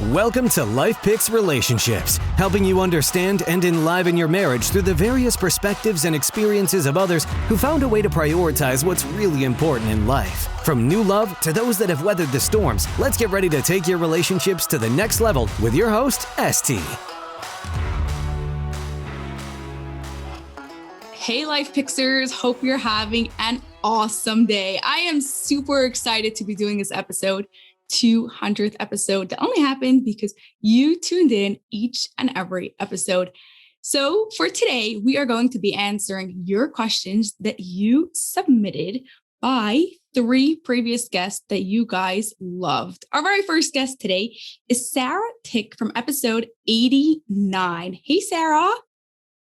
Welcome to LifePixers Relationships, helping you understand and enliven your marriage through the various perspectives and experiences of others who found a way to prioritize what's really important in life. From new love to those that have weathered the storms, let's get ready to take your relationships to the next level with your host, ST. Hey, LifePixers. Hope you're having an awesome day. I am super excited to be doing this episode. 200th episode that only happened because you tuned in each and every episode. So for today, we are going to be answering your questions that you submitted by 3 previous guests that you guys loved. Our very first guest today is Sara Tick from episode 89. Hey, Sara.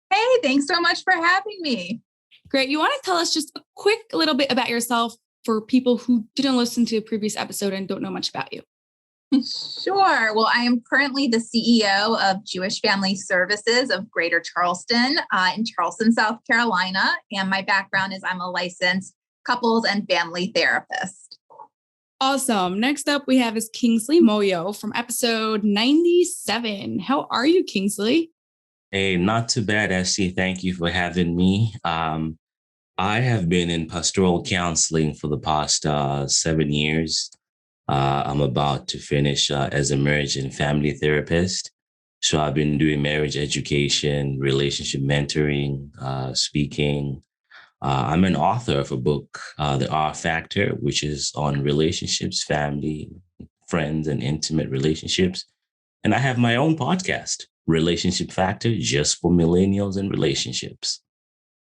Hey, thanks so much for having me. Great. You want to tell us just a quick little bit about yourself for people who didn't listen to a previous episode and don't know much about you? Sure. Well, I am currently the CEO of Jewish Family Services of Greater Charleston in Charleston, South Carolina. And my background is I'm a licensed couples and family therapist. Awesome. Next up, we have is Kingsley Moyo from episode 97. How are you, Kingsley? Hey, not too bad, SC. Thank you for having me. I have been in pastoral counseling for the past 7 years. I'm about to finish as a marriage and family therapist. So I've been doing marriage education, relationship mentoring, speaking. I'm an author of a book, The R Factor, which is on relationships, family, friends, and intimate relationships. And I have my own podcast, Relationship Factor, just for millennials and relationships.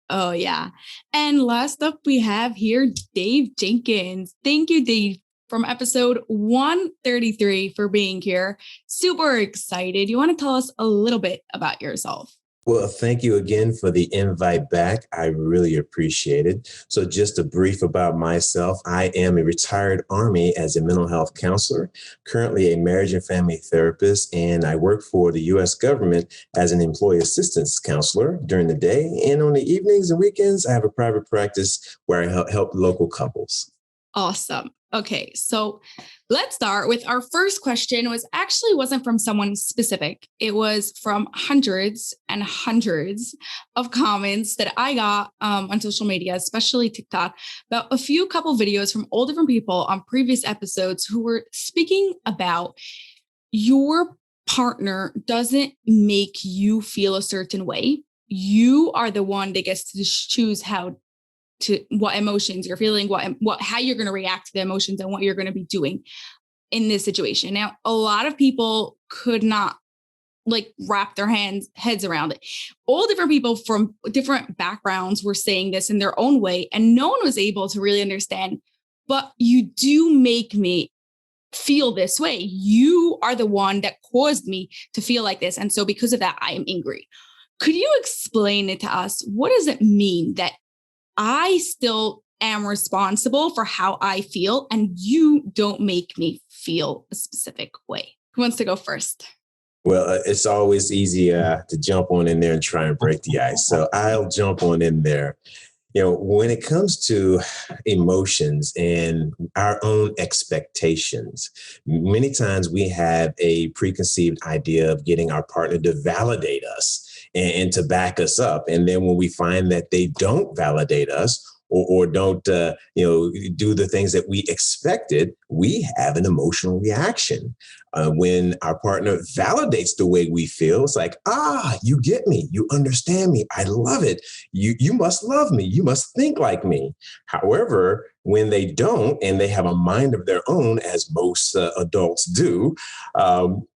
Oh, yeah. And last up, we have here Dave Jenkins. Thank you, Dave, from episode 133 for being here. Super excited. You want to tell us a little bit about yourself? Well, thank you again for the invite back. I really appreciate it. So just a brief about myself. I am a retired Army as a mental health counselor, currently a marriage and family therapist, and I work for the U.S. government as an employee assistance counselor during the day. And on the evenings and weekends, I have a private practice where I help local couples. Awesome. Okay, so let's start with our first question. Wasn't from someone specific. It was from hundreds and hundreds of comments that I got on social media, especially TikTok, about a few couple videos from all different people on previous episodes who were speaking about your partner doesn't make you feel a certain way. You are the one that gets to choose what emotions you're feeling, how you're going to react to the emotions and what you're going to be doing in this situation. Now, a lot of people could not wrap their heads around it. All different people from different backgrounds were saying this in their own way, and no one was able to really understand, but you do make me feel this way. You are the one that caused me to feel like this. And so because of that, I am angry. Could you explain it to us? What does it mean that I still am responsible for how I feel and you don't make me feel a specific way? Who wants to go first? Well, it's always easy to jump on in there and try and break the ice. So I'll jump on in there. You know, when it comes to emotions and our own expectations, many times we have a preconceived idea of getting our partner to validate us and to back us up. And then when we find that they don't validate us or don't, do the things that we expected, we have an emotional reaction. When our partner validates the way we feel, it's like, you get me. You understand me. I love it. You must love me. You must think like me. However, when they don't, and they have a mind of their own, as most adults do,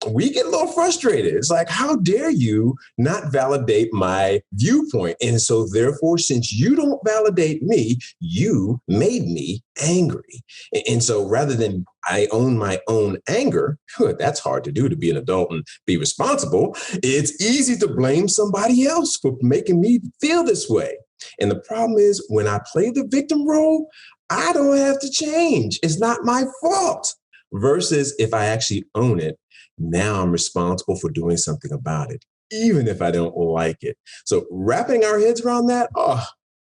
we get a little frustrated. It's like, how dare you not validate my viewpoint? And so therefore, since you don't validate me, you made me angry. And so rather than I own my own anger, that's hard to do, to be an adult and be responsible. It's easy to blame somebody else for making me feel this way. And the problem is when I play the victim role, I don't have to change. It's not my fault. Versus if I actually own it, now I'm responsible for doing something about it, even if I don't like it. So wrapping our heads around that,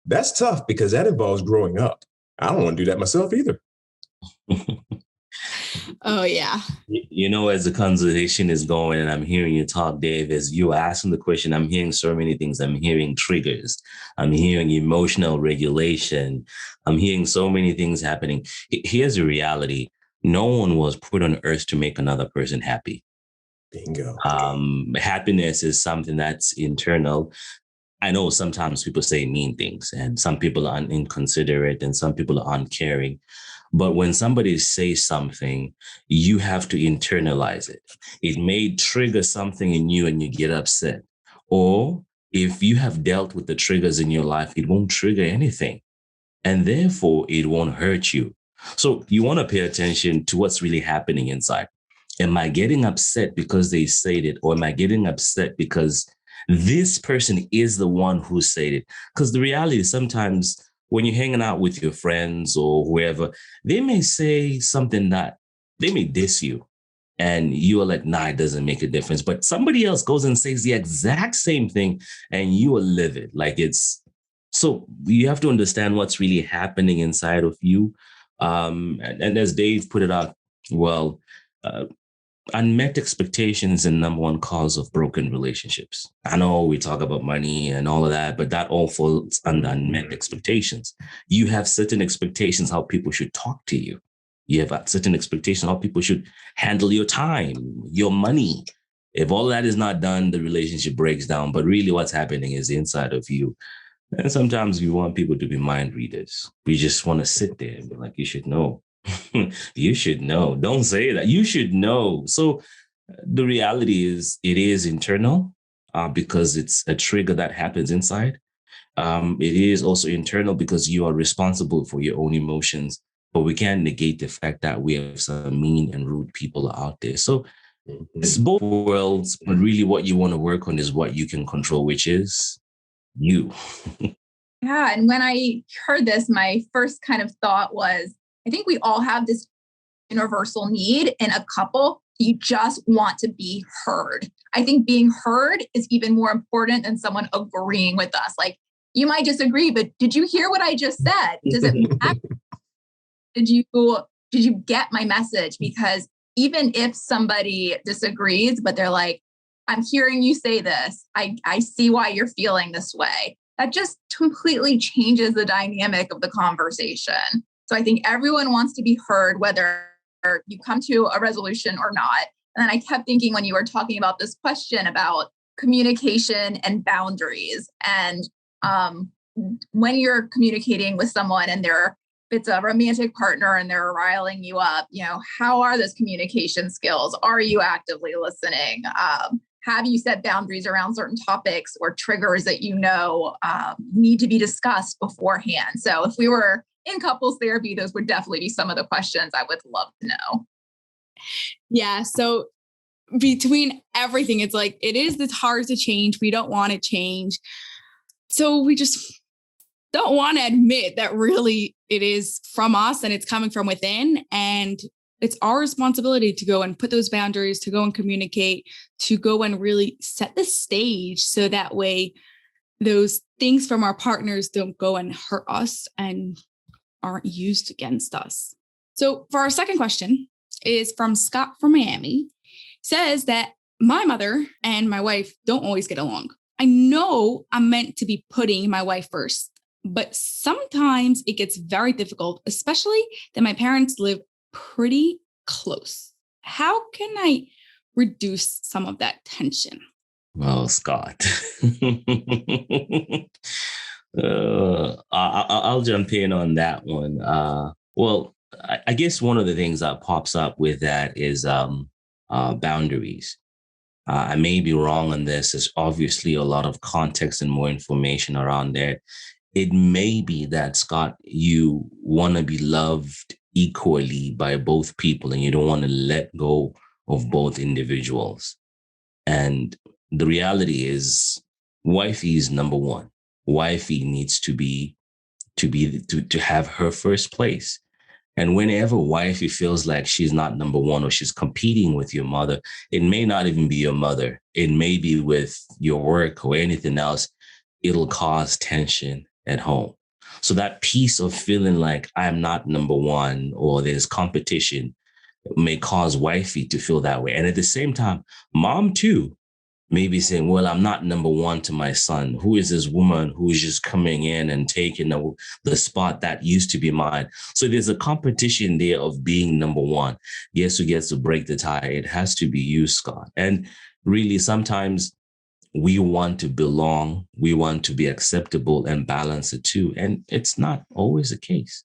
that's tough because that involves growing up. I don't want to do that myself either. Oh, yeah. As the conversation is going and I'm hearing you talk, Dave, as you are asking the question, I'm hearing so many things. I'm hearing triggers. I'm hearing emotional regulation. I'm hearing so many things happening. Here's the reality. No one was put on earth to make another person happy. Bingo. Happiness is something that's internal. I know sometimes people say mean things and some people are inconsiderate and some people are uncaring. But when somebody says something, you have to internalize it. It may trigger something in you and you get upset. Or if you have dealt with the triggers in your life, it won't trigger anything. And therefore, it won't hurt you. So you want to pay attention to what's really happening inside. Am I getting upset because they said it? Or am I getting upset because this person is the one who said it? Because the reality is sometimes when you're hanging out with your friends or whoever, they may say something that they may diss you. And you are like, nah, it doesn't make a difference. But somebody else goes and says the exact same thing and you are livid. So you have to understand what's really happening inside of you. And as Dave put it out, well, unmet expectations is the number one cause of broken relationships. I know we talk about money and all of that, but that all falls under unmet expectations. You have certain expectations how people should talk to you. You have certain expectations how people should handle your time, your money. If all that is not done, the relationship breaks down. But really what's happening is inside of you. And sometimes we want people to be mind readers. We just want to sit there and be like, you should know. You should know. Don't say that. You should know. So the reality is it is internal because it's a trigger that happens inside. It is also internal because you are responsible for your own emotions, but we can't negate the fact that we have some mean and rude people out there. So it's both worlds, but really what you want to work on is what you can control, which is you. Yeah. And when I heard this, my first kind of thought was, I think we all have this universal need in a couple. You just want to be heard. I think being heard is even more important than someone agreeing with us. Like, you might disagree, but did you hear what I just said? Does it matter? Did you get my message? Because even if somebody disagrees, but they're like, I'm hearing you say this. I see why you're feeling this way. That just completely changes the dynamic of the conversation. So I think everyone wants to be heard, whether you come to a resolution or not. And then I kept thinking when you were talking about this question about communication and boundaries, and when you're communicating with someone and it's a romantic partner and they're riling you up, how are those communication skills? Are you actively listening? Have you set boundaries around certain topics or triggers that need to be discussed beforehand? So if we were in couples therapy, those would definitely be some of the questions I would love to know. Yeah. So between everything, it's like, it's hard to change. We don't want to change. So we just don't want to admit that really it is from us and it's coming from within. And it's our responsibility to go and put those boundaries, to go and communicate, to go and really set the stage. So that way those things from our partners don't go and hurt us and aren't used against us. So for our second question is from Scott from Miami. Says that my mother and my wife don't always get along. I know I'm meant to be putting my wife first, but sometimes it gets very difficult, especially that my parents live pretty close. How can I reduce some of that tension? Well, Scott, I'll jump in on that one. Well, I guess one of the things that pops up with that is boundaries. I may be wrong on this. There's obviously a lot of context and more information around there. It may be that, Scott, you want to be loved equally by both people and you don't want to let go of both individuals. And the reality is wifey is number one. Wifey needs to have her first place. And whenever wifey feels like she's not number one or she's competing with your mother, it may not even be your mother. It may be with your work or anything else. It'll cause tension at home. So that piece of feeling like I'm not number one or there's competition, may cause wifey to feel that way. And at the same time, mom too may be saying, well, I'm not number one to my son. Who is this woman who's just coming in and taking the spot that used to be mine? So there's a competition there of being number one. Guess who gets to break the tie? It has to be you, Scott. And really, sometimes we want to belong, we want to be acceptable and balance the two. And it's not always the case.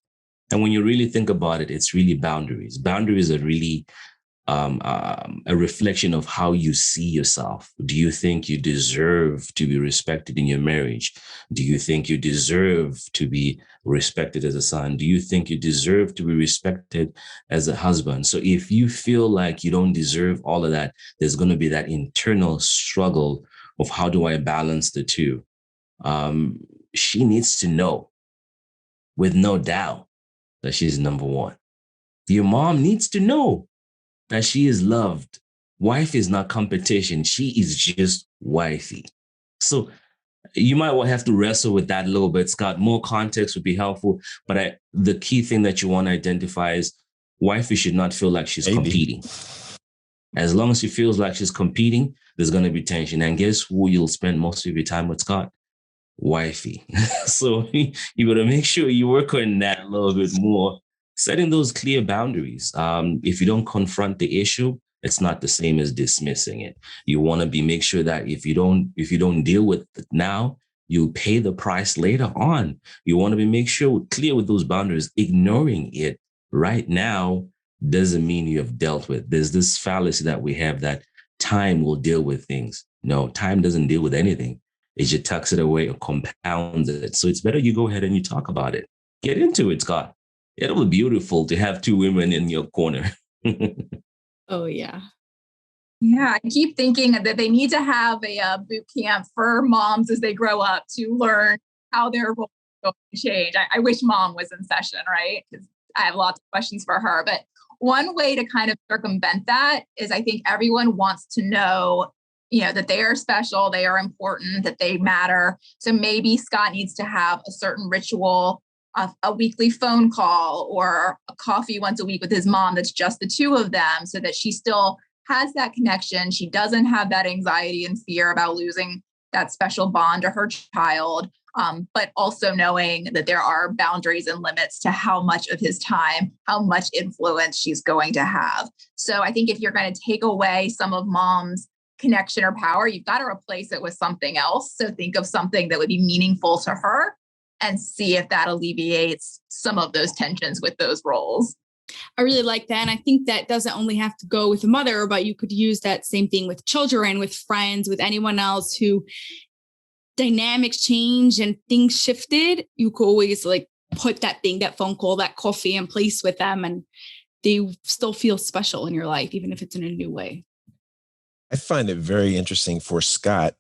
And when you really think about it, it's really boundaries. Boundaries are really a reflection of how you see yourself. Do you think you deserve to be respected in your marriage? Do you think you deserve to be respected as a son? Do you think you deserve to be respected as a husband? So if you feel like you don't deserve all of that, there's going to be that internal struggle of how do I balance the two? She needs to know with no doubt that she's number one. Your mom needs to know that she is loved. Wife is not competition. She is just wifey. So you might have to wrestle with that a little bit, Scott. More context would be helpful. But the key thing that you want to identify is wifey should not feel like she's competing. As long as she feels like she's competing, there's going to be tension. And guess who you'll spend most of your time with, Scott? Wifey. So you got to make sure you work on that a little bit more. Setting those clear boundaries. If you don't confront the issue, it's not the same as dismissing it. You want to make sure that if you don't deal with it now, you'll pay the price later on. You want to make sure clear with those boundaries. Ignoring it right now doesn't mean you have dealt with. There's this fallacy that we have that time will deal with things. No, time doesn't deal with anything. It just tucks it away or compounds it. So it's better you go ahead and you talk about it. Get into it, Scott. It'll be beautiful to have two women in your corner. Oh, yeah. Yeah, I keep thinking that they need to have a boot camp for moms as they grow up to learn how their roles are going to change. I wish mom was in session, right? Because I have lots of questions for her. But one way to kind of circumvent that is I think everyone wants to know, that they are special, they are important, that they matter. So maybe Scott needs to have a certain ritual, a weekly phone call or a coffee once a week with his mom that's just the two of them so that she still has that connection. She doesn't have that anxiety and fear about losing that special bond to her child, but also knowing that there are boundaries and limits to how much of his time, how much influence she's going to have. So I think if you're going to take away some of mom's connection or power, you've got to replace it with something else. So think of something that would be meaningful to her and see if that alleviates some of those tensions with those roles. I really like that. And I think that doesn't only have to go with a mother, but you could use that same thing with children, with friends, with anyone else who dynamics change and things shifted. You could always put that phone call, that coffee in place with them, and they still feel special in your life, even if it's in a new way. I find it very interesting for Scott,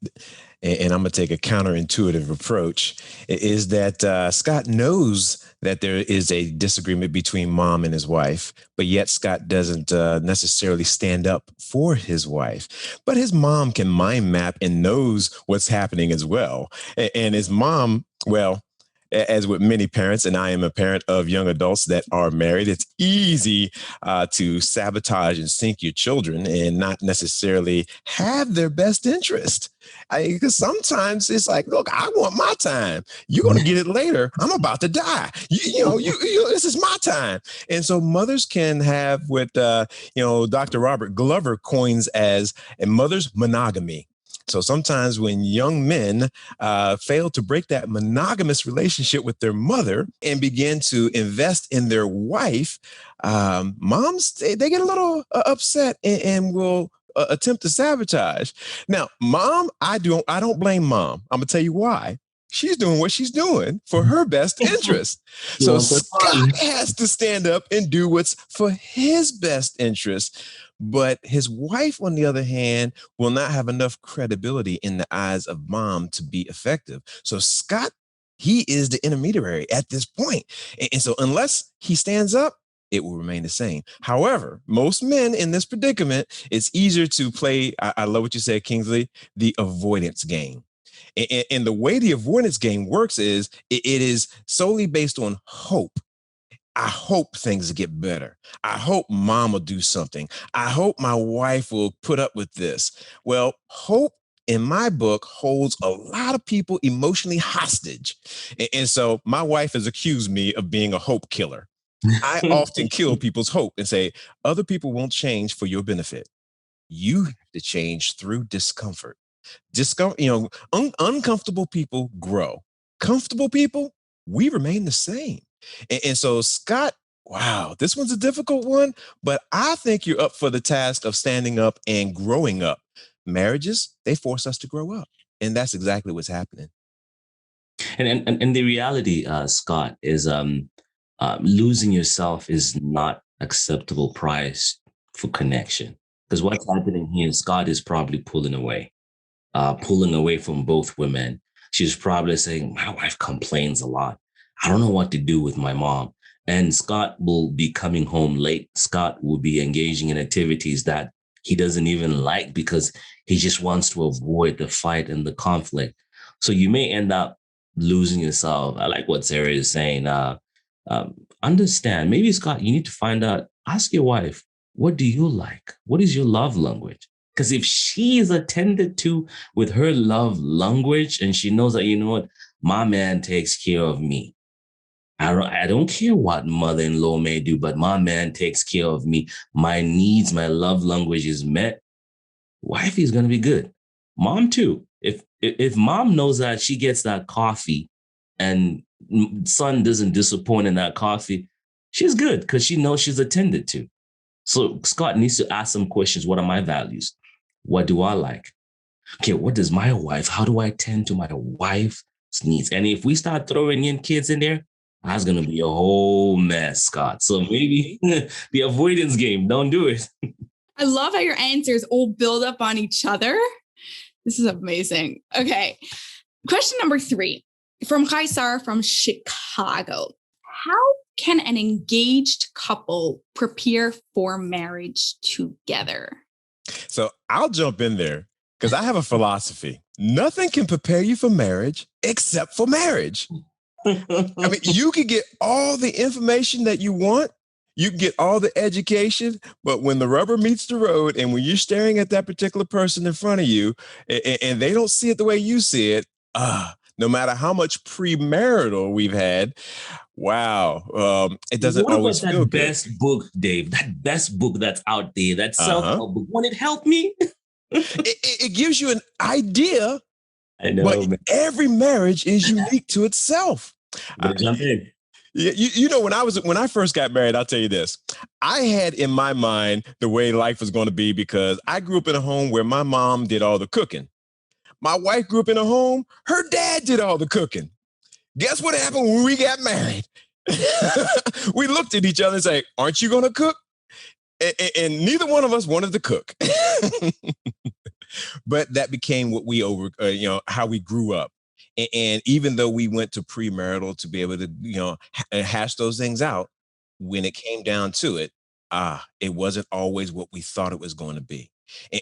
and I'm going to take a counterintuitive approach, is that Scott knows that there is a disagreement between mom and his wife, but yet Scott doesn't necessarily stand up for his wife. But his mom can mind map and knows what's happening as well. And his mom, well, as with many parents, and I am a parent of young adults that are married, it's easy to sabotage and sink your children and not necessarily have their best interest. Because sometimes it's like, look, I want my time. You're going to get it later. I'm about to die. This is my time. And so mothers can have what, Dr. Robert Glover coins as a mother's monogamy. So sometimes when young men fail to break that monogamous relationship with their mother and begin to invest in their wife, moms, they get a little upset and will attempt to sabotage. Now, mom, I don't blame mom. I'm going to tell you why. She's doing what she's doing for her best interest. So Scott has to stand up and do what's for his best interest. But his wife, on the other hand, will not have enough credibility in the eyes of mom to be effective. So Scott, he is the intermediary at this point. And so unless he stands up, it will remain the same. However, most men in this predicament, it's easier to play, I love what you said, Kingsley, the avoidance game. And the way the avoidance game works is it is solely based on hope. I hope things get better. I hope mom will do something. I hope my wife will put up with this. Well, hope in my book holds a lot of people emotionally hostage. And so my wife has accused me of being a hope killer. I often kill people's hope and say, other people won't change for your benefit. You have to change through discomfort. Uncomfortable people grow. Comfortable people, we remain the same. And so, Scott, wow, this one's a difficult one, but I think you're up for the task of standing up and growing up. Marriages, they force us to grow up. And that's exactly what's happening. And the reality, Scott, is losing yourself is not acceptable price for connection. Because what's happening here, Scott is probably pulling away from both women. She's probably saying, my wife complains a lot. I don't know what to do with my mom. And Scott will be coming home late. Scott will be engaging in activities that he doesn't even like because he just wants to avoid the fight and the conflict. So you may end up losing yourself. I like what Sara is saying. Understand, maybe Scott, you need to find out, ask your wife, what do you like? What is your love language? Because if she is attended to with her love language and she knows that, you know what, my man takes care of me. I don't care what mother-in-law may do, but my man takes care of me. My needs, my love language is met. Wifey is going to be good. Mom too. If mom knows that she gets that coffee and son doesn't disappoint in that coffee, she's good because she knows she's attended to. So Scott needs to ask some questions. What are my values? What do I like? Okay, what does my wife, how do I tend to my wife's needs? And if we start throwing in kids in there, that's going to be a whole mess, Scott. So maybe the avoidance game, don't do it. I love how your answers all build up on each other. This is amazing. Okay. Question number 3 from Sara from Chicago. How can an engaged couple prepare for marriage together? So I'll jump in there because I have a philosophy. Nothing can prepare you for marriage except for marriage. I mean, you can get all the information that you want. You can get all the education, but when the rubber meets the road and when you're staring at that particular person in front of you and they don't see it the way you see it, no matter how much premarital we've had, wow, it doesn't always feel good. What about that best book, Dave? That best book that's out there, that self-help book. Won't it help me? It gives you an idea. I know, but man. Every marriage is unique to itself. Jump in. You know, when I first got married, I'll tell you this. I had in my mind the way life was going to be because I grew up in a home where my mom did all the cooking. My wife grew up in a home, her dad did all the cooking. Guess what happened when we got married? We looked at each other and said, aren't you going to cook? And neither one of us wanted to cook. But that became what we how we grew up. And even though we went to premarital to be able to, hash those things out, when it came down to it, it wasn't always what we thought it was going to be.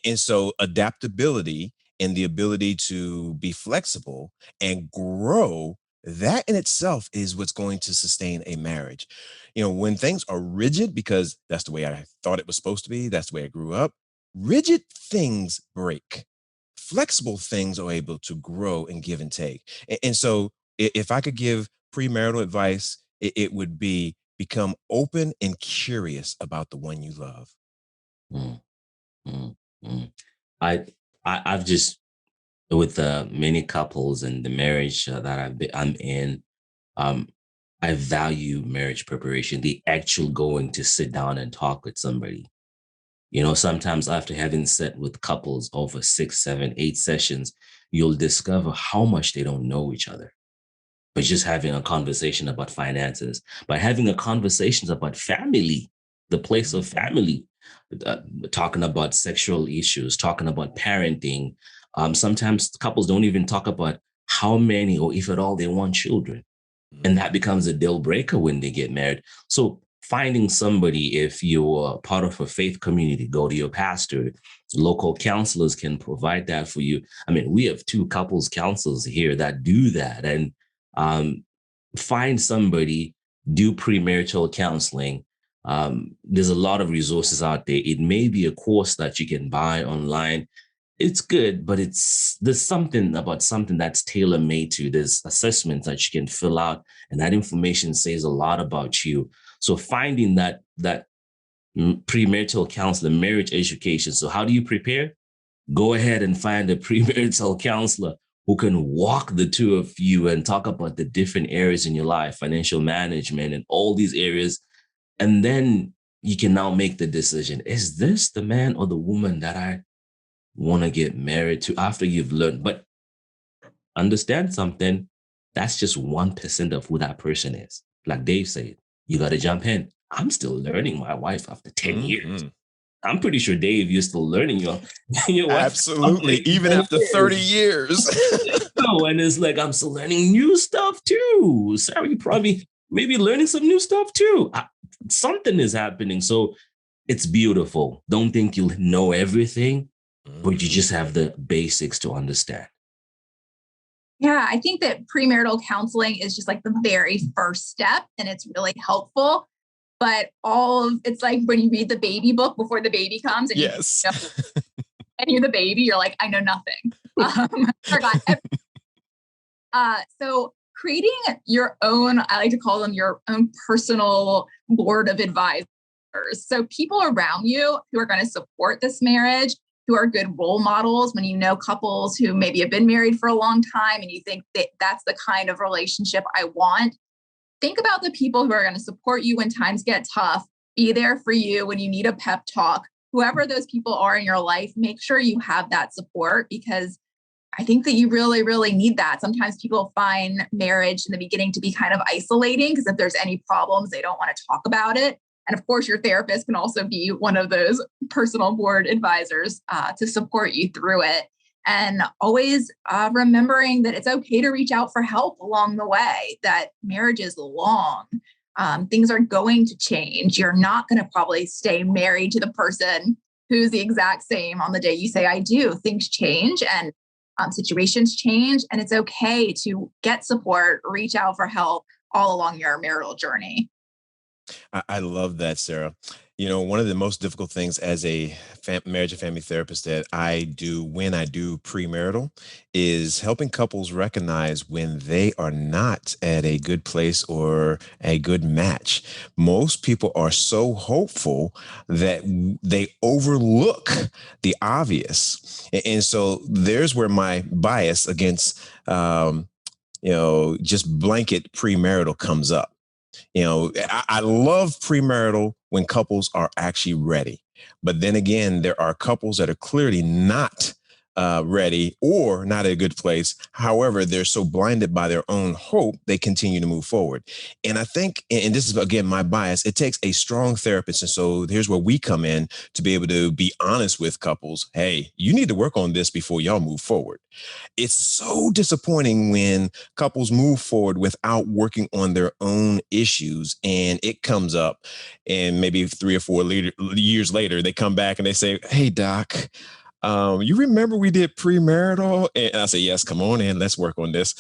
And so adaptability and the ability to be flexible and grow, that in itself is what's going to sustain a marriage. When things are rigid, because that's the way I thought it was supposed to be, that's the way I grew up, rigid things break. Flexible things are able to grow and give and take. And so if I could give premarital advice, it would be become open and curious about the one you love. Mm, mm, mm. I've just, with many couples and the marriage that I'm in, I value marriage preparation, the actual going to sit down and talk with somebody. Sometimes after having sat with couples over 6, 7, 8 sessions, you'll discover how much they don't know each other. But just having a conversation about finances, by having a conversation about family, the place of family, talking about sexual issues, talking about parenting. Sometimes couples don't even talk about how many or if at all they want children. And that becomes a deal breaker when they get married. So finding somebody, if you're part of a faith community, go to your pastor. Local counselors can provide that for you. I mean, we have 2 couples counselors here that do that. And find somebody do premarital counseling. There's a lot of resources out there. It may be a course that you can buy online. It's good, but there's something about something that's tailor-made to. There's assessments that you can fill out, and that information says a lot about you. So finding that premarital counselor, marriage education. So how do you prepare? Go ahead and find a premarital counselor who can walk the two of you and talk about the different areas in your life, financial management and all these areas. And then you can now make the decision. Is this the man or the woman that I want to get married to after you've learned? But understand something, that's just 1% of who that person is. Like Dave said, you got to jump in. I'm still learning my wife after 10 years. I'm pretty sure, Dave, you're still learning your wife. Absolutely. Even after 30 years. No, and it's like, I'm still learning new stuff too. Sarah, you probably maybe learning some new stuff too. Something is happening. So it's beautiful. Don't think you'll know everything, but you just have the basics to understand. Yeah, I think that premarital counseling is just like the very first step, and it's really helpful. But it's like when you read the baby book before the baby comes, and yes, and you're the baby, you're like, I know nothing. Forgot everything. So creating your own, I like to call them your own personal board of advisors. So people around you who are going to support this marriage, who are good role models when you know couples who maybe have been married for a long time and you think that that's the kind of relationship I want. Think about the people who are going to support you when times get tough, be there for you when you need a pep talk. Whoever those people are in your life, make sure you have that support, because I think that you really, really need that. Sometimes people find marriage in the beginning to be kind of isolating, because if there's any problems, they don't want to talk about it. And of course, your therapist can also be one of those personal board advisors to support you through it. And always remembering that it's okay to reach out for help along the way, that marriage is long. Things are going to change. You're not going to probably stay married to the person who's the exact same on the day you say, I do. Things change and situations change. And it's okay to get support, reach out for help all along your marital journey. I love that, Sarah. You know, one of the most difficult things as a marriage and family therapist that I do when I do premarital is helping couples recognize when they are not at a good place or a good match. Most people are so hopeful that they overlook the obvious. And so there's where my bias against, just blanket premarital comes up. I love premarital when couples are actually ready. But then again, there are couples that are clearly not ready or not at a good place. However, they're so blinded by their own hope, they continue to move forward. And I think, and this is, again, my bias, it takes a strong therapist. And so here's where we come in to be able to be honest with couples. Hey, you need to work on this before y'all move forward. It's so disappointing when couples move forward without working on their own issues, and it comes up, and maybe 3 or 4 years later, they come back and they say, hey, doc, you remember we did premarital? And I say, yes, come on in. Let's work on this.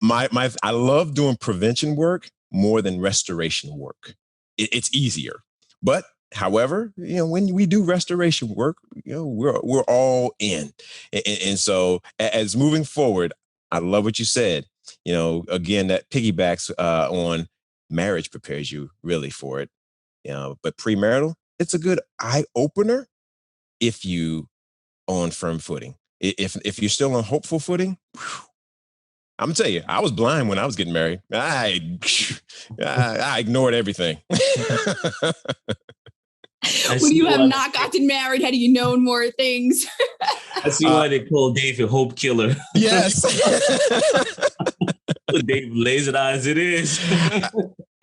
I love doing prevention work more than restoration work. It's easier. But however, when we do restoration work, we're all in. And so as moving forward, I love what you said. Again, that piggybacks on marriage prepares you really for it. But premarital, it's a good eye opener if you on firm footing. If you're still on hopeful footing, I'm gonna tell you, I was blind when I was getting married. I ignored everything. When you have not gotten married, had you known more things? I see why they call Dave a hope killer. Yes. Dave lays it out as it is.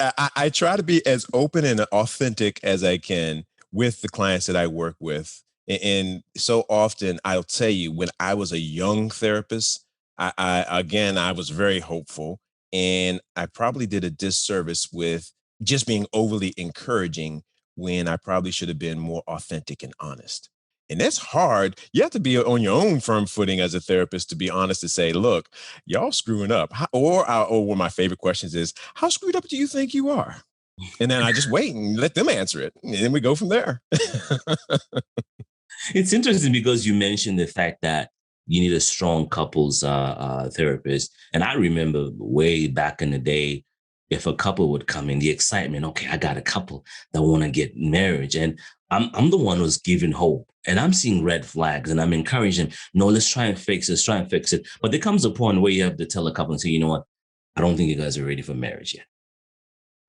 I try to be as open and authentic as I can with the clients that I work with. And so often I'll tell you, when I was a young therapist, I was very hopeful, and I probably did a disservice with just being overly encouraging when I probably should have been more authentic and honest. And that's hard. You have to be on your own firm footing as a therapist to be honest to say, look, y'all screwing up. Or one of my favorite questions is, how screwed up do you think you are? And then I just wait and let them answer it. And then we go from there. It's interesting because you mentioned the fact that you need a strong couples therapist. And I remember way back in the day, if a couple would come in, the excitement, okay, I got a couple that want to get married. And I'm the one who's giving hope. And I'm seeing red flags and I'm encouraging them, no, let's try and fix this, try and fix it. But there comes a point where you have to tell a couple and say, you know what, I don't think you guys are ready for marriage yet.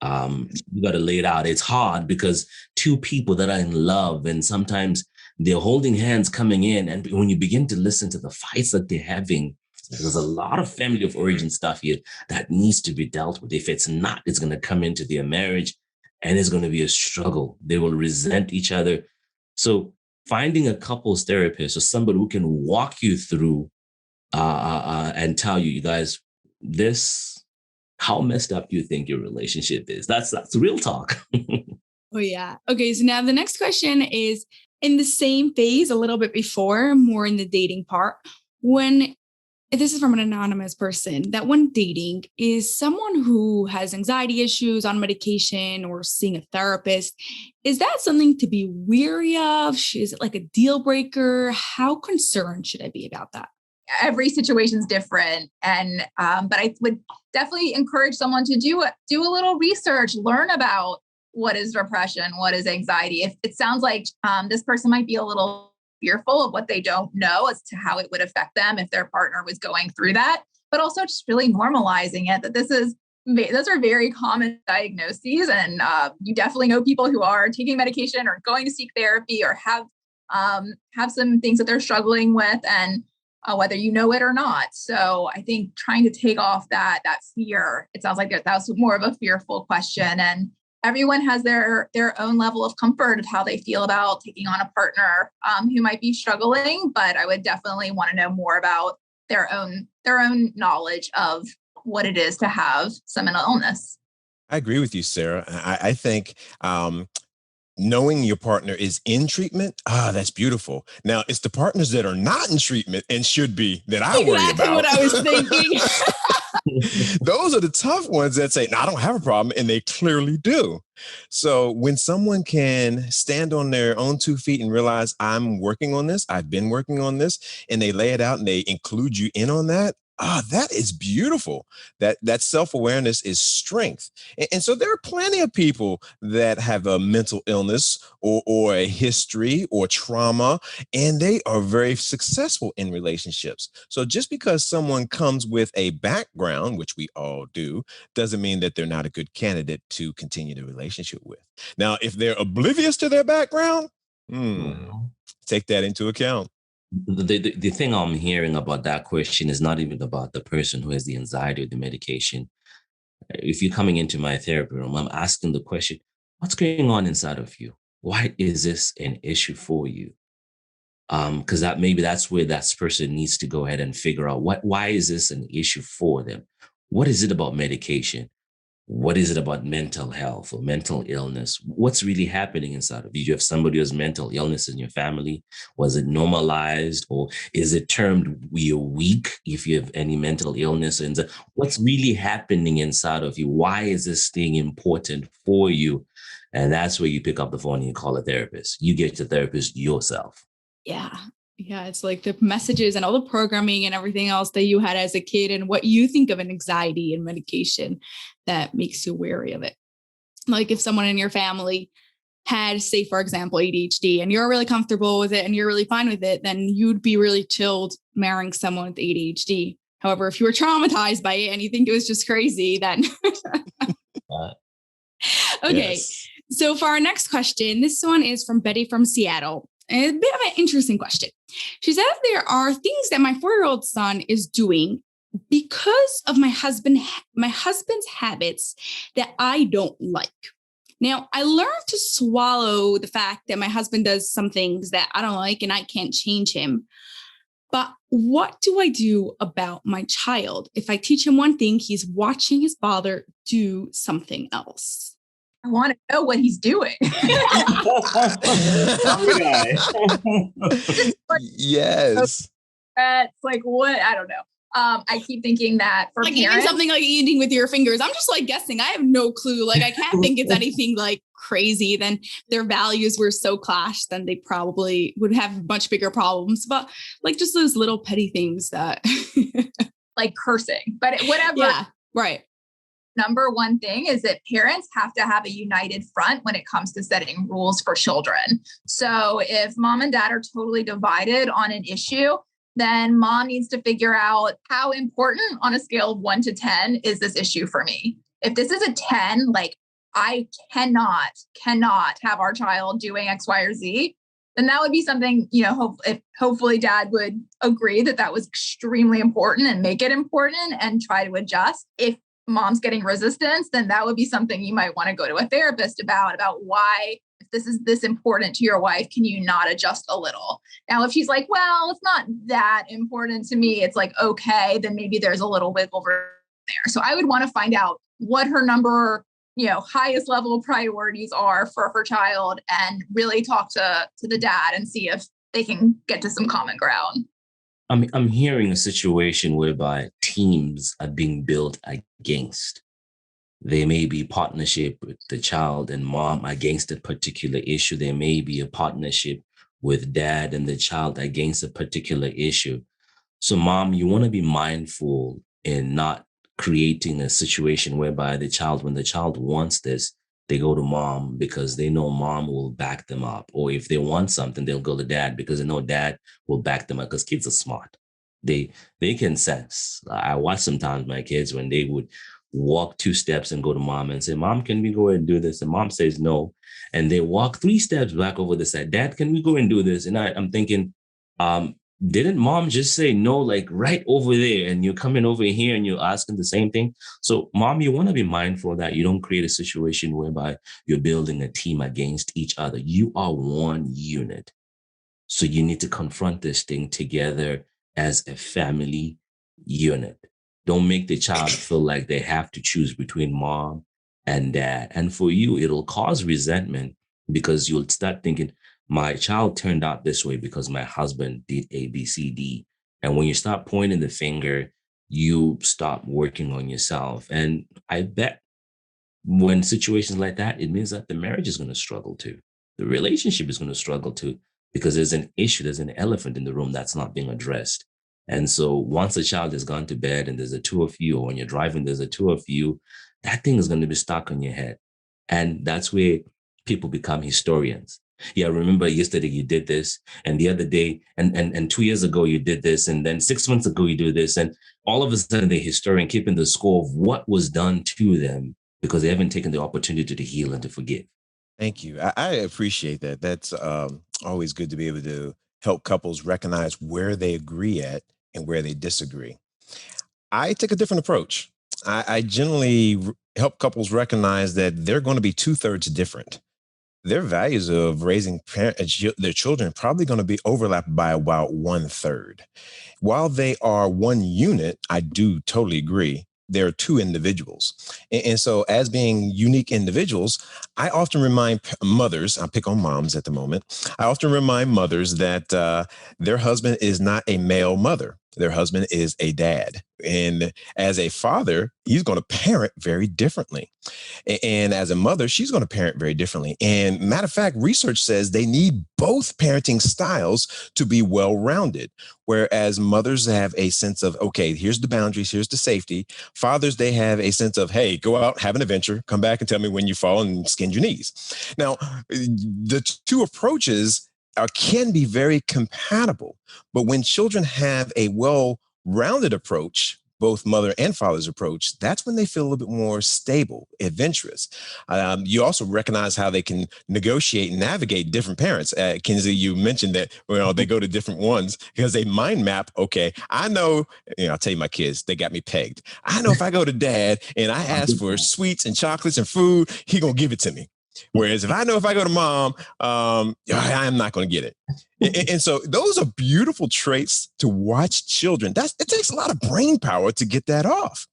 You got to lay it out. It's hard because two people that are in love and sometimes they're holding hands coming in. And when you begin to listen to the fights that they're having, there's a lot of family of origin stuff here that needs to be dealt with. If it's not, it's going to come into their marriage and it's going to be a struggle. They will resent each other. So finding a couples therapist or somebody who can walk you through and tell you, you guys, how messed up do you think your relationship is? That's real talk. Oh, yeah. Okay. So now the next question is in the same phase, a little bit before, more in the dating part. This is from an anonymous person, that when dating is someone who has anxiety issues on medication or seeing a therapist, is that something to be weary of? Is it like a deal breaker? How concerned should I be about that? Every situation is different. And, but I would definitely encourage someone to do a little research, learn about what is depression, what is anxiety. If it sounds like this person might be a little fearful of what they don't know as to how it would affect them if their partner was going through that, but also just really normalizing it, that those are very common diagnoses. And you definitely know people who are taking medication or going to seek therapy or have some things that they're struggling with, and whether you know it or not. So I think trying to take off that fear, it sounds like that was more of a fearful question. And everyone has their own level of comfort of how they feel about taking on a partner who might be struggling. But I would definitely want to know more about their own knowledge of what it is to have some mental illness. I agree with you, Sarah. I think knowing your partner is in treatment, that's beautiful. Now, it's the partners that are not in treatment and should be that I worry about. Exactly what I was thinking. Those are the tough ones that say, no, I don't have a problem. And they clearly do. So when someone can stand on their own 2 feet and realize I'm working on this, I've been working on this, and they lay it out and they include you in on that, that is beautiful. That self-awareness is strength. And so there are plenty of people that have a mental illness or a history or trauma, and they are very successful in relationships. So just because someone comes with a background, which we all do, doesn't mean that they're not a good candidate to continue the relationship with. Now, if they're oblivious to their background, take that into account. The thing I'm hearing about that question is not even about the person who has the anxiety or the medication. If you're coming into my therapy room, I'm asking the question, what's going on inside of you? Why is this an issue for you? Because that's where that person needs to go ahead and figure out why is this an issue for them? What is it about medication? What is it about mental health or mental illness? What's really happening inside of you? Do you have somebody who has mental illness in your family? Was it normalized, or is it termed you're weak if you have any mental illness? And what's really happening inside of you? Why is this thing important for you? And that's where you pick up the phone and you call a therapist. You get the therapist yourself. Yeah. Yeah. It's like the messages and all the programming and everything else that you had as a kid and what you think of an anxiety and medication that makes you wary of it. Like if someone in your family had, say, for example, ADHD, and you're really comfortable with it and you're really fine with it, then you'd be really chilled marrying someone with ADHD. However, if you were traumatized by it and you think it was just crazy, then okay. Yes. So for our next question, this one is from Betty from Seattle. A bit of an interesting question. She says there are things that my 4-year-old son is doing because of my husband's habits that I don't like. Now, I learned to swallow the fact that my husband does some things that I don't like and I can't change him. But what do I do about my child? If I teach him one thing, he's watching his father do something else. I want to know what he's doing. Yes. That's like, what? I don't know. I keep thinking that for like parents, even something like eating with your fingers, I'm just like guessing. I have no clue. Like I can't think it's anything like crazy. Then their values were so clashed, then they probably would have much bigger problems. But like just those little petty things that like cursing, but whatever. Yeah, right. Number one thing is that parents have to have a united front when it comes to setting rules for children. So if mom and dad are totally divided on an issue, then mom needs to figure out how important on a scale of 1 to 10 is this issue for me. If this is a 10, like I cannot have our child doing X, Y, or Z, then that would be something, hopefully dad would agree that was extremely important and make it important and try to adjust. If mom's getting resistance, then that would be something you might want to go to a therapist about why, if this is this important to your wife, can you not adjust a little? Now, if she's like, well, it's not that important to me, it's like, okay, then maybe there's a little wiggle room there. So I would want to find out what her number, highest level priorities are for her child and really talk to the dad and see if they can get to some common ground. I'm hearing a situation whereby teams are being built against. There may be partnership with the child and mom against a particular issue. There may be a partnership with dad and the child against a particular issue. So mom, you want to be mindful in not creating a situation whereby when the child wants this, they go to mom because they know mom will back them up. Or if they want something, they'll go to dad because they know dad will back them up because kids are smart. They can sense. I watch sometimes my kids when they would walk 2 steps and go to mom and say, Mom, can we go ahead and do this? And mom says no. And they walk 3 steps back over the side. Dad, can we go and do this? And I'm thinking, didn't mom just say no, like right over there, and you're coming over here and you're asking the same thing? So mom, you want to be mindful that you don't create a situation whereby you're building a team against each other. You are one unit. So you need to confront this thing together as a family unit. Don't make the child feel like they have to choose between mom and dad. And for you, it'll cause resentment because you'll start thinking, my child turned out this way because my husband did A, B, C, D. And when you start pointing the finger, you stop working on yourself. And I bet when situations like that, it means that the marriage is going to struggle too. The relationship is going to struggle too, because there's an issue, there's an elephant in the room that's not being addressed. And so once a child has gone to bed and there's a 2 of you, or when you're driving, there's a 2 of you, that thing is going to be stuck on your head. And that's where people become historians. Yeah, remember yesterday you did this, and the other day, and 2 years ago you did this, and then 6 months ago you do this. And all of a sudden the historian keeping the score of what was done to them because they haven't taken the opportunity to heal and to forgive. Thank you. I appreciate that. That's always good to be able to help couples recognize where they agree at and where they disagree. I take a different approach. I generally help couples recognize that they're going to be 2/3 different. Their values of raising their children are probably going to be overlapped by about 1/3. While they are one unit, I do totally agree. They're 2 individuals. And so as being unique individuals, I often remind mothers, I pick on moms at the moment, I often remind mothers that their husband is not a male mother. Their husband is a dad. And as a father, he's going to parent very differently. And as a mother, she's going to parent very differently. And matter of fact, research says they need both parenting styles to be well-rounded. Whereas mothers have a sense of, okay, here's the boundaries, here's the safety. Fathers, they have a sense of, hey, go out, have an adventure, come back and tell me when you fall and skinned your knees. Now, the 2 approaches can be very compatible. But when children have a well-rounded approach, both mother and father's approach, that's when they feel a little bit more stable, adventurous. You also recognize how they can negotiate and navigate different parents. Kingsley, you mentioned that they go to different ones because they mind map. Okay, I know, I'll tell you, my kids, they got me pegged. I know if I go to dad and I ask for sweets and chocolates and food, he gonna give it to me. Whereas if I know if I go to mom, I'm not going to get it. And so those are beautiful traits to watch children. It takes a lot of brain power to get that off.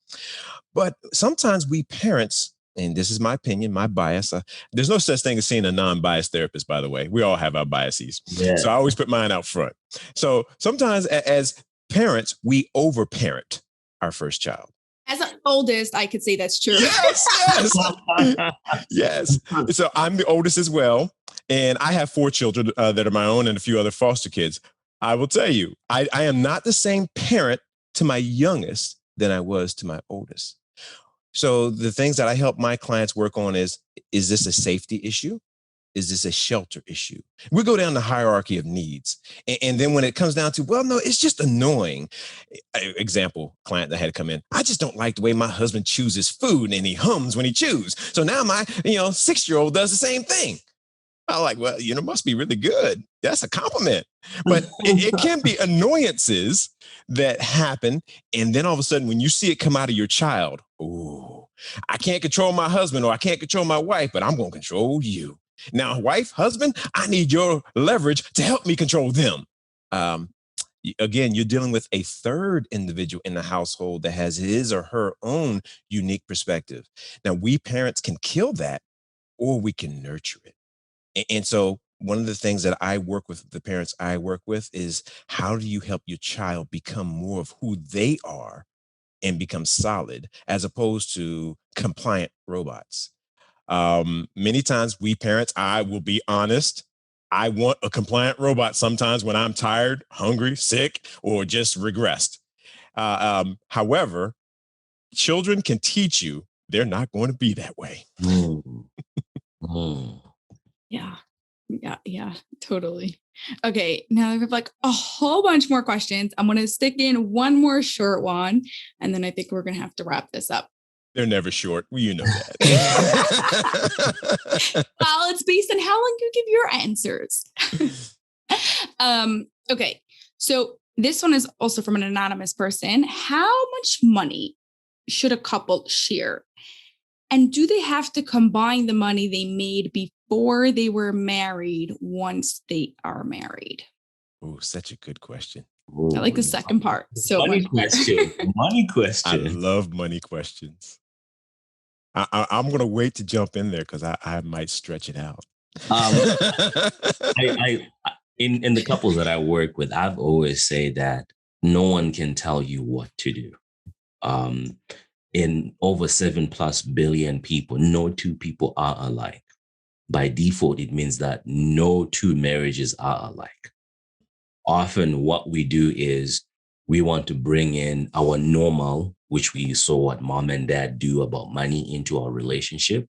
But sometimes we parents and this is my opinion, my bias. There's no such thing as seeing a non-biased therapist, by the way. We all have our biases. Yeah. So I always put mine out front. So sometimes as parents, we overparent our first child. As an oldest, I could say that's true. Yes. So I'm the oldest as well. And I have 4 children that are my own and a few other foster kids. I will tell you, I am not the same parent to my youngest than I was to my oldest. So the things that I help my clients work on is this a safety issue? Is this a shelter issue? We go down the hierarchy of needs. And then when it comes down to, well, no, it's just annoying. Example, client that had to come in. I just don't like the way my husband chooses food and he hums when he chews. So now my 6-year-old does the same thing. I'm like, well, must be really good. That's a compliment. But it can be annoyances that happen. And then all of a sudden, when you see it come out of your child, ooh, I can't control my husband or I can't control my wife, but I'm going to control you. Now, wife, husband, I need your leverage to help me control them. Again, you're dealing with a third individual in the household that has his or her own unique perspective. Now, we parents can kill that or we can nurture it. And so one of the things that I work with the parents I work with is how do you help your child become more of who they are and become solid as opposed to compliant robots? Many times we parents, I will be honest, I want a compliant robot sometimes when I'm tired, hungry, sick, or just regressed. However, children can teach you they're not going to be that way. Yeah, totally. Okay, now I have like a whole bunch more questions. I'm going to stick in one more short one, and then I think we're going to have to wrap this up. They're never short. Well, you know that. Well, it's based on how long you give your answers. Okay, so this one is also from an anonymous person. How much money should a couple share? And do they have to combine the money they made before they were married once they are married? Oh, such a good question. I like the second part. So money much question. Money question. I love money questions. I'm going to wait to jump in there because I might stretch it out. In the couples that I work with, I've always said that no one can tell you what to do. In over 7+ billion people, no 2 people are alike. By default, it means that no 2 marriages are alike. Often what we do is we want to bring in our normal, which we saw what mom and dad do about money, into our relationship.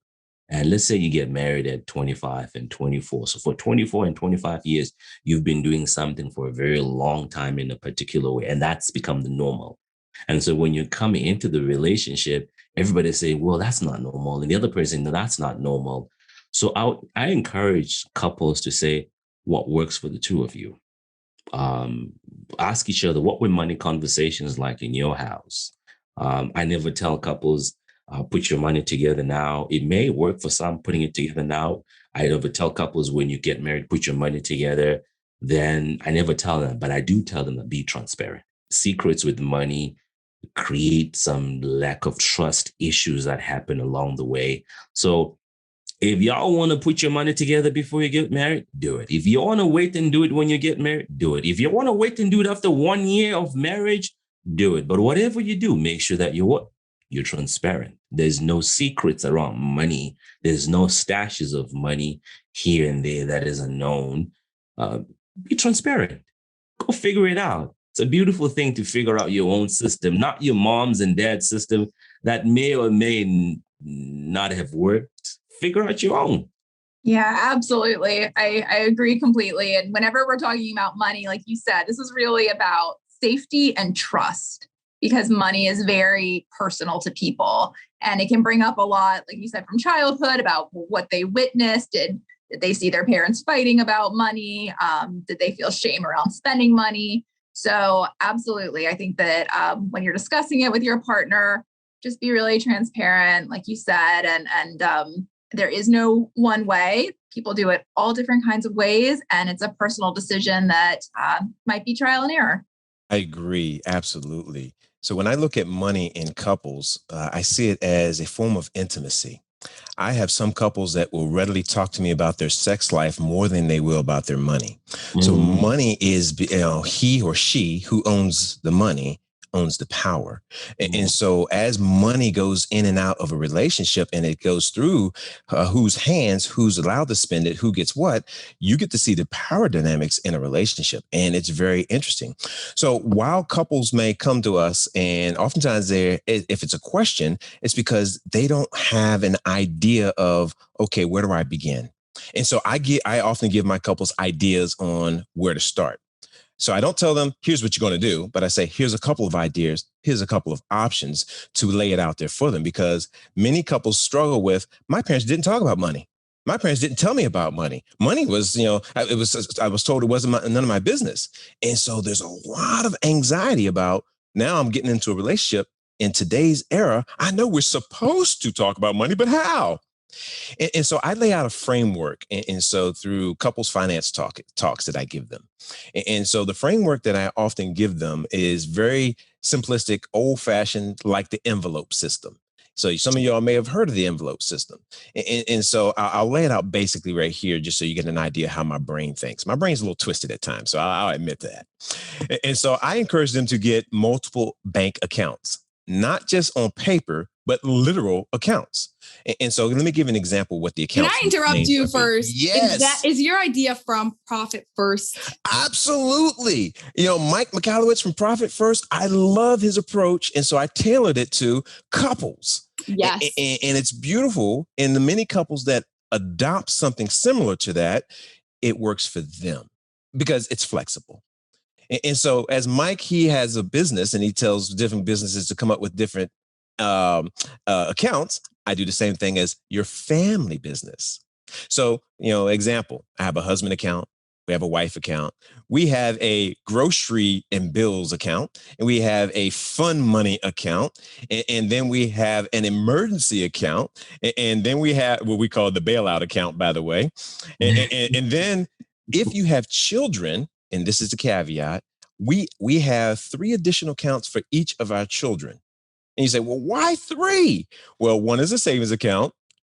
And let's say you get married at 25 and 24. So for 24 and 25 years, you've been doing something for a very long time in a particular way, and that's become the normal. And so when you're coming into the relationship, everybody say, well, that's not normal. And the other person, no, that's not normal. So I encourage couples to say what works for the 2 of you. Ask each other, what were money conversations like in your house? I never tell couples, put your money together now. It may work for some, putting it together now. I never tell couples when you get married, put your money together. Then I never tell them, but I do tell them to be transparent. Secrets with money create some lack of trust issues that happen along the way. So if y'all want to put your money together before you get married, do it. If you want to wait and do it when you get married, do it. If you want to wait and do it after 1 year of marriage, do it. But whatever you do, make sure that you're transparent. There's no secrets around money. There's no stashes of money here and there that is unknown. Be transparent. Go figure it out. It's a beautiful thing to figure out your own system, not your mom's and dad's system that may or may not have worked. Figure out your own. Yeah, absolutely. I agree completely. And whenever we're talking about money, like you said, this is really about safety and trust, because money is very personal to people. And it can bring up a lot, like you said, from childhood about what they witnessed. Did they see their parents fighting about money? Did they feel shame around spending money? So absolutely. I think that when you're discussing it with your partner, just be really transparent, like you said, and there is no one way. People do it all different kinds of ways, and it's a personal decision that might be trial and error. I agree. Absolutely. So when I look at money in couples, I see it as a form of intimacy. I have some couples that will readily talk to me about their sex life more than they will about their money. So money is, he or she who owns the money owns the power. And so as money goes in and out of a relationship and it goes through whose hands, who's allowed to spend it, who gets what, you get to see the power dynamics in a relationship. And it's very interesting. So while couples may come to us and oftentimes if it's a question, it's because they don't have an idea of, okay, where do I begin? And so I often give my couples ideas on where to start. So I don't tell them, here's what you're going to do, but I say, here's a couple of ideas. Here's a couple of options to lay it out there for them, because many couples struggle with, my parents didn't talk about money. My parents didn't tell me about money. Money was, I was told it wasn't none of my business. And so there's a lot of anxiety about, now I'm getting into a relationship in today's era. I know we're supposed to talk about money, but how? And so I lay out a framework. And so through couples finance talks that I give them. And so the framework that I often give them is very simplistic, old fashioned, like the envelope system. So some of y'all may have heard of the envelope system. And so I'll lay it out basically right here, just so you get an idea how my brain thinks. My brain's a little twisted at times, so I'll admit that. And so I encourage them to get multiple bank accounts, not just on paper, but literal accounts. And so let me give an example of what the account. Can I interrupt you first? Yes. Is your idea from Profit First? Absolutely. Mike Michalowicz from Profit First, I love his approach. And so I tailored it to couples. Yes. And it's beautiful. And the many couples that adopt something similar to that, it works for them because it's flexible. And so as Mike, he has a business and he tells different businesses to come up with different accounts. I do the same thing as your family business. So, example, I have a husband account. We have a wife account. We have a grocery and bills account, and we have a fun money account. And then we have an emergency account. And then we have what we call the bailout account, by the way. And then if you have children, and this is the caveat, we have 3 additional accounts for each of our children. And you say, well, why 3? Well, one is a savings account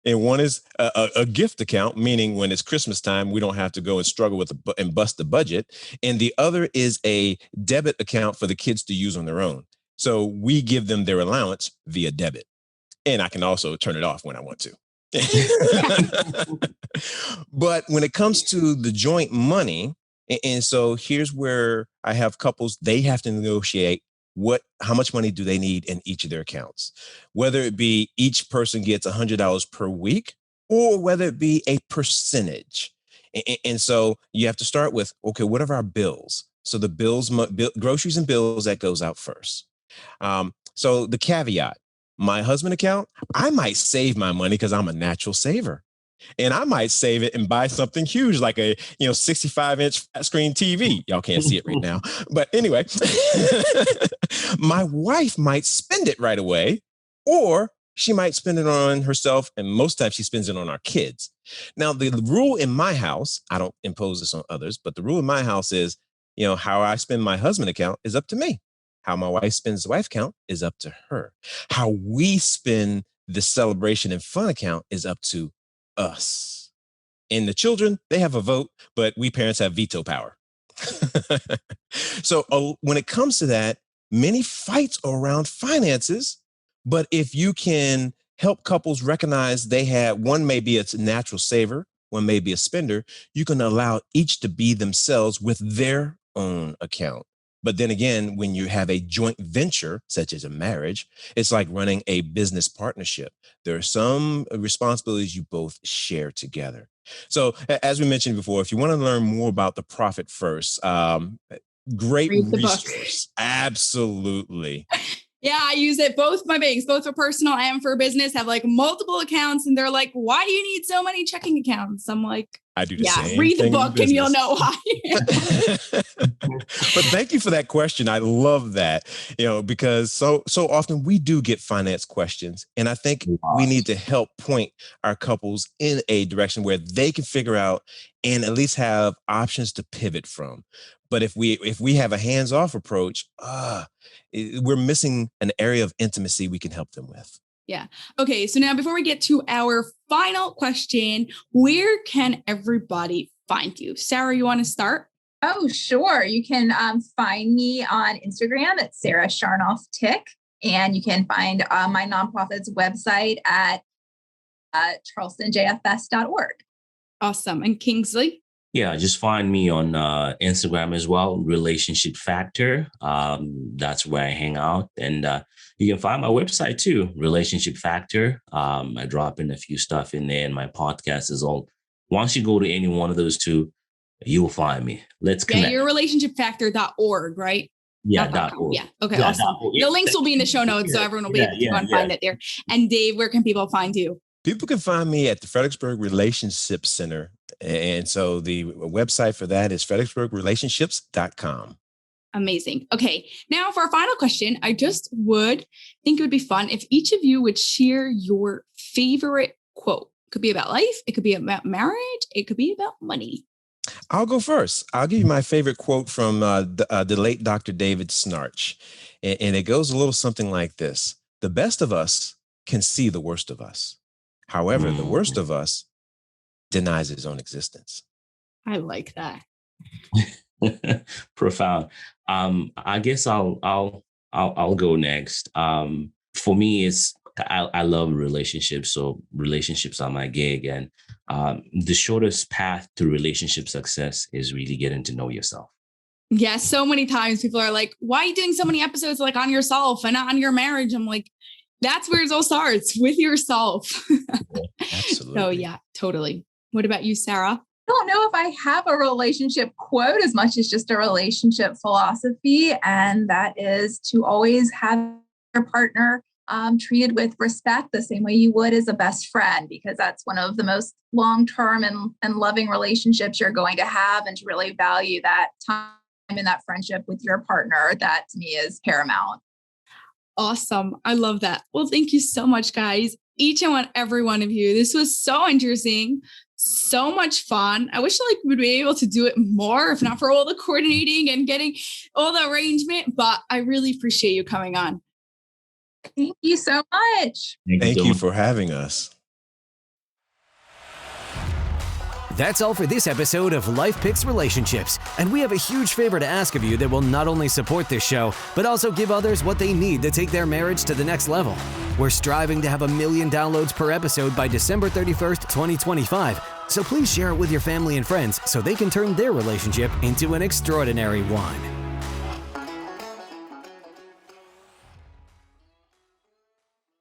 and one is a gift account, meaning when it's Christmas time, we don't have to go and struggle with and bust the budget. And the other is a debit account for the kids to use on their own. So we give them their allowance via debit. And I can also turn it off when I want to. But when it comes to the joint money, and so here's where I have couples, they have to negotiate how much money do they need in each of their accounts, whether it be each person gets $100 per week or whether it be a percentage. And so you have to start with, okay, what are our bills? So the bills, groceries and bills, that goes out first. So the caveat, my husband account, I might save my money because I'm a natural saver. And I might save it and buy something huge, like a 65-inch flat screen TV. Y'all can't see it right now. But anyway, my wife might spend it right away, or she might spend it on herself. And most times she spends it on our kids. Now, the rule in my house, I don't impose this on others, but the rule in my house is, how I spend my husband account is up to me. How my wife spends the wife account is up to her. How we spend the celebration and fun account is up to us. And the children, they have a vote, but we parents have veto power. So when it comes to that, many fights are around finances, but if you can help couples recognize one may be a natural saver, one may be a spender, you can allow each to be themselves with their own account. But then again, when you have a joint venture, such as a marriage, it's like running a business partnership. There are some responsibilities you both share together. So as we mentioned before, if you want to learn more about the Profit First, great resource. Absolutely. Yeah, I use it. Both my banks, both for personal and for business, have like multiple accounts. And they're like, why do you need so many checking accounts? I'm like, I do the same. Read the book and you'll know why. But thank you for that question. I love that, because so often we do get finance questions. And I think we need to help point our couples in a direction where they can figure out and at least have options to pivot from. But if we have a hands-off approach, we're missing an area of intimacy we can help them with. Yeah. Okay. So now before we get to our final question, where can everybody find you? Sara, you want to start? Oh, sure. You can find me on Instagram at Sara Sharnoff Tick, and you can find my nonprofit's website at charlestonjfs.org. Awesome. And Kingsley? Yeah, just find me on Instagram as well, Relationship Factor. That's where I hang out. And you can find my website too, Relationship Factor. I drop in a few stuff in there, and my podcast is all. Once you go to any one of those two, you will find me. Let's connect. Yeah, you're relationshipfactor.org, right? Yeah, .org. Yeah. Okay, Yeah, awesome. .org. The links will be in the show notes, so everyone will be able to go and find it there. And Dave, where can people find you? People can find me at the Fredericksburg Relationship Center. And so the website for that is fredericksburgrelationships.com. Amazing. Okay. Now for our final question, I just would think it would be fun if each of you would share your favorite quote. It could be about life. It could be about marriage. It could be about money. I'll go first. I'll give you my favorite quote from the late Dr. David Snarch. And it goes a little something like this. The best of us can see the worst of us. However, the worst of us denies his own existence. I like that. Profound. I guess I'll go next. For me, it's I love relationships, so relationships are my gig, and the shortest path to relationship success is really getting to know yourself. Yeah, so many times people are like, "Why are you doing so many episodes like on yourself and not on your marriage?" I'm like, that's where it all starts, with yourself. Absolutely. So yeah, totally. What about you, Sara? I don't know if I have a relationship quote as much as just a relationship philosophy. And that is to always have your partner treated with respect the same way you would as a best friend, because that's one of the most long-term and loving relationships you're going to have, and to really value that time and that friendship with your partner. That to me is paramount. Awesome. I love that. Well, thank you so much, guys. Each and every one of you. This was so interesting, so much fun. I wish we would be able to do it more, if not for all the coordinating and getting all the arrangement, but I really appreciate you coming on. Thank you so much. Thank you for having us. That's all for this episode of LifePix Relationships, and we have a huge favor to ask of you that will not only support this show, but also give others what they need to take their marriage to the next level. We're striving to have 1 million downloads per episode by December 31st, 2025, so please share it with your family and friends so they can turn their relationship into an extraordinary one.